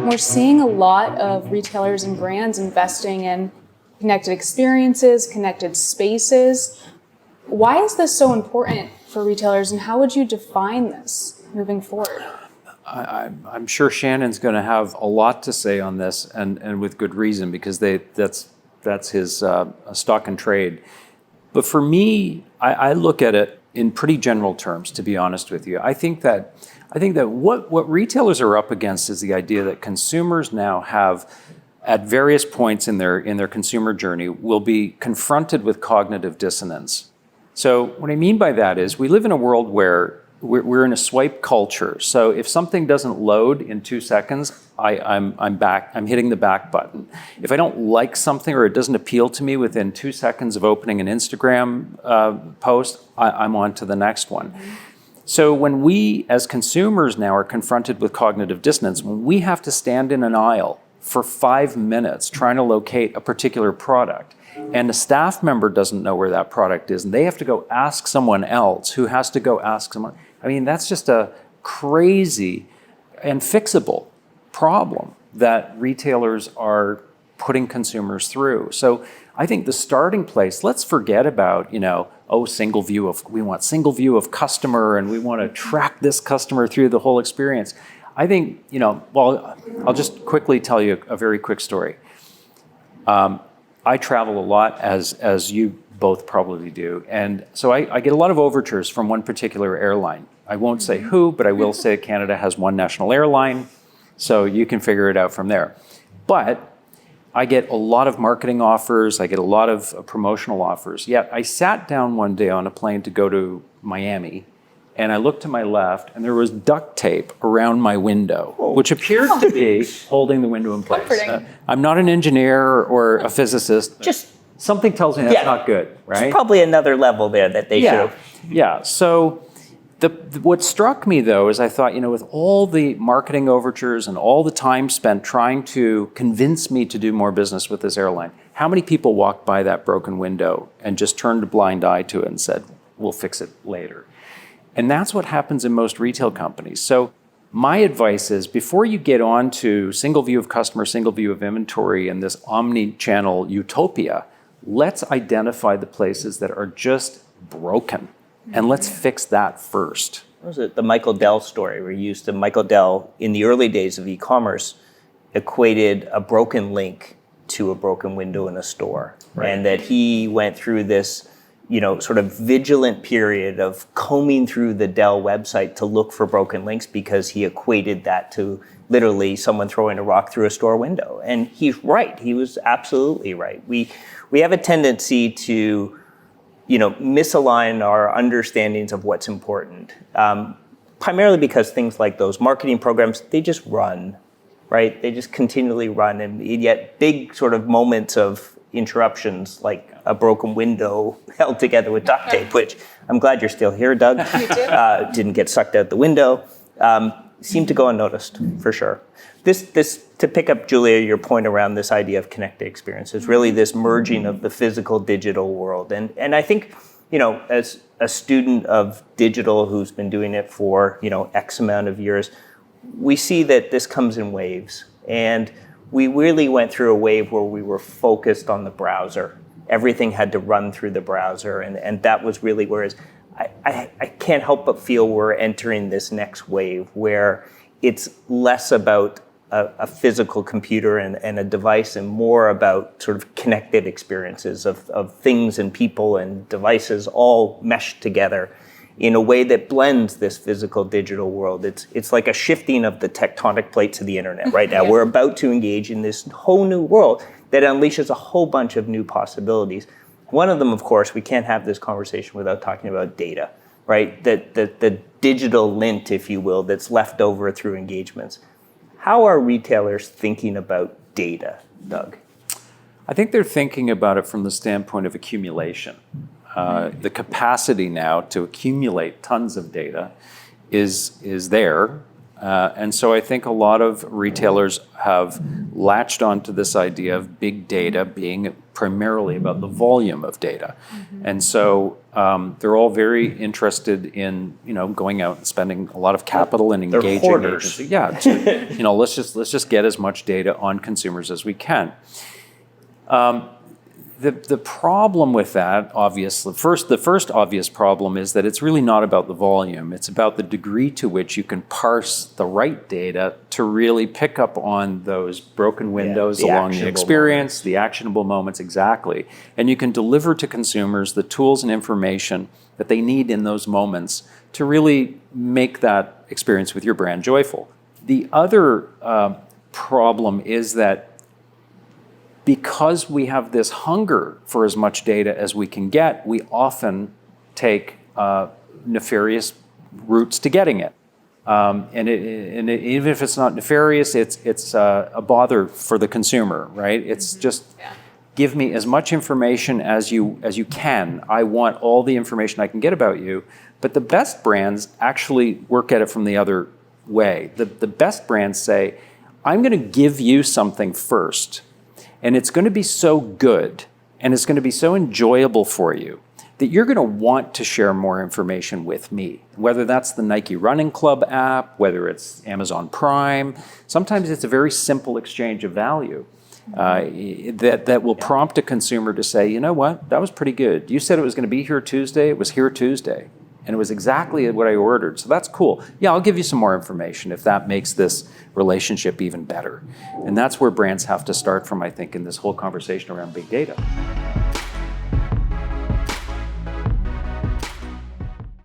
We're seeing a lot of retailers and brands investing in connected experiences, connected spaces. Why is this so important for retailers, and how would you define this moving forward? I'm sure Shannon's going to have a lot to say on this, and with good reason, because that's his stock and trade. But for me, I look at it in pretty general terms, to be honest with you. I think that what retailers are up against is the idea that consumers now have, at various points in their consumer journey, will be confronted with cognitive dissonance. So what I mean by that is we live in a world where we're in a swipe culture. So if something doesn't load in 2 seconds, I'm hitting the back button. If I don't like something or it doesn't appeal to me within 2 seconds of opening an Instagram post, I'm on to the next one. So when we as consumers now are confronted with cognitive dissonance, when we have to stand in an aisle for 5 minutes trying to locate a particular product, and a staff member doesn't know where that product is, and they have to go ask someone else who has to go ask someone. I mean, that's just a crazy and fixable problem that retailers are putting consumers through. So I think the starting place, let's forget about, we want single view of customer, and we want to track this customer through the whole experience. I think, I'll just quickly tell you a very quick story. I travel a lot, as you both probably do. And so I get a lot of overtures from one particular airline. I won't say who, but I will say Canada has one national airline, so you can figure it out from there. But I get a lot of marketing offers, I get a lot of promotional offers. Yet I sat down one day on a plane to go to Miami, and I looked to my left, and there was duct tape around my window, which appeared to be holding the window in place. I'm not an engineer or a physicist. Just something tells me that's not good, right? There's probably another level there that they should have. Yeah. So what struck me, though, is I thought, with all the marketing overtures and all the time spent trying to convince me to do more business with this airline, how many people walked by that broken window and just turned a blind eye to it and said, we'll fix it later? And that's what happens in most retail companies. So my advice is, before you get on to single view of customer, single view of inventory, and this omni-channel utopia, let's identify the places that are just broken, and let's fix that first. What was it, the Michael Dell story, where Michael Dell, in the early days of e-commerce, equated a broken link to a broken window in a store. Right. And that he went through this sort of vigilant period of combing through the Dell website to look for broken links, because he equated that to literally someone throwing a rock through a store window. And he's right. He was absolutely right. We have a tendency to, misalign our understandings of what's important, primarily because things like those marketing programs, they just run, right? They just continually run, and yet big sort of moments of interruptions, like a broken window held together with duct tape, which I'm glad you're still here, Doug. Me too. Didn't get sucked out the window. Seemed to go unnoticed, for sure. This to pick up, Julia, your point around this idea of connected experiences, really this merging of the physical digital world. And I think, as a student of digital who's been doing it for, X amount of years, we see that this comes in waves. And we really went through a wave where we were focused on the browser. Everything had to run through the browser, and that was really, whereas I can't help but feel we're entering this next wave where it's less about a physical computer and a device, and more about sort of connected experiences of things and people and devices all meshed together in a way that blends this physical digital world. It's like a shifting of the tectonic plates of the internet right now. Yeah. We're about to engage in this whole new world that unleashes a whole bunch of new possibilities. One of them, of course, we can't have this conversation without talking about data, right? The digital lint, if you will, that's left over through engagements. How are retailers thinking about data, Doug? I think they're thinking about it from the standpoint of accumulation. The capacity now to accumulate tons of data is there, And so I think a lot of retailers have latched onto this idea of big data being primarily about the volume of data. And so they're all very interested in, going out and spending a lot of capital and They're engaging hoarders. agencies. Yeah, let's just get as much data on consumers as we can. The problem with that, obviously, the first obvious problem is that it's really not about the volume. It's about the degree to which you can parse the right data to really pick up on those broken windows the along the actionable experience, moments. the actionable moments, exactly. And you can deliver to consumers the tools and information that they need in those moments to really make that experience with your brand joyful. The other problem is that because we have this hunger for as much data as we can get, we often take nefarious routes to getting it. And even if it's not nefarious, it's a bother for the consumer, right? It's just give me as much information as you can. I want all the information I can get about you. But the best brands actually work at it from the other way. The best brands say, I'm going to give you something first. And it's going to be so good and it's going to be so enjoyable for you that you're going to want to share more information with me, whether that's the Nike Running Club app, whether it's Amazon Prime. Sometimes it's a very simple exchange of value that will prompt a consumer to say, you know what, that was pretty good. You said it was going to be here Tuesday. It was here Tuesday. And it was exactly what I ordered. So that's cool. Yeah, I'll give you some more information if that makes this relationship even better. And that's where brands have to start from, I think, in this whole conversation around big data.